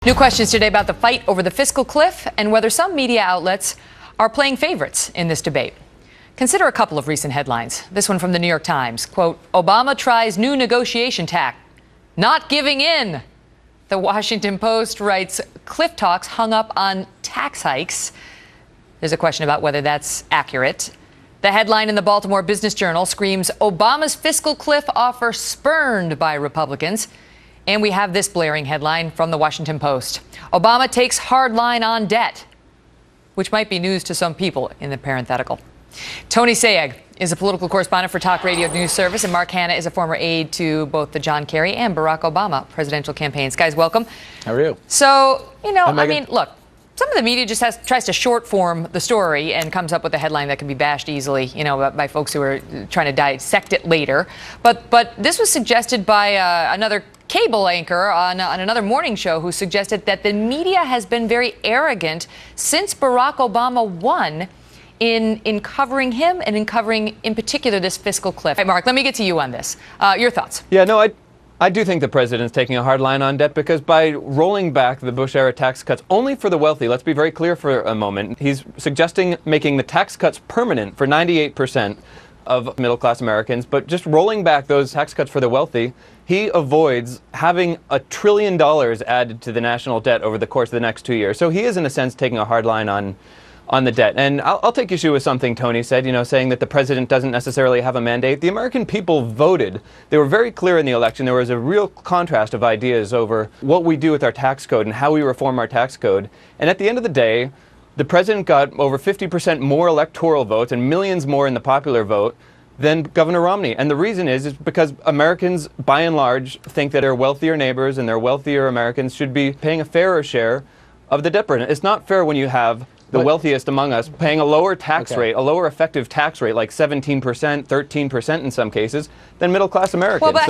New questions today about the fight over the fiscal cliff and whether some media outlets are playing favorites in this debate. Consider a couple of recent headlines. This one from the New York Times, quote, Obama tries new negotiation tack, not giving in. The Washington Post writes, cliff talks hung up on tax hikes. There's a question about whether that's accurate. The headline in the Baltimore Business Journal screams, Obama's fiscal cliff offer spurned by Republicans. And we have this blaring headline from the Washington Post. Obama takes hard line on debt, which might be news to some people in the parenthetical. Tony Sayegh is a political correspondent for Talk Radio News Service, and Mark Hanna is a former aide to both the John Kerry and Barack Obama presidential campaigns. Guys, welcome. How are you? So, I mean, look, some of the media just tries to short form the story and comes up with a headline that can be bashed easily, by folks who are trying to dissect it later. But this was suggested by another cable anchor on another morning show who suggested that the media has been very arrogant since Barack Obama won in covering him and in covering, in particular, this fiscal cliff. Hey, Mark, let me get to you on this. Your thoughts? Yeah, no, I do think the president's taking a hard line on debt because by rolling back the Bush-era tax cuts only for the wealthy, let's be very clear for a moment, he's suggesting making the tax cuts permanent for 98% of middle-class Americans, but just rolling back those tax cuts for the wealthy, he avoids having $1 trillion added to the national debt over the course of the next 2 years. So he is, in a sense, taking a hard line on the debt. And I'll take issue with something Tony said, saying that the president doesn't necessarily have a mandate. The American people voted. They were very clear in the election. There was a real contrast of ideas over what we do with our tax code and how we reform our tax code. And at the end of the day, the president got over 50% more electoral votes and millions more in the popular vote than Governor Romney. And the reason is because Americans, by and large, think that their wealthier neighbors and their wealthier Americans should be paying a fairer share of the debt burden. It's not fair when you have the wealthiest among us paying a lower tax rate, a lower effective tax rate, like 17%, 13% in some cases, than middle-class Americans. Well,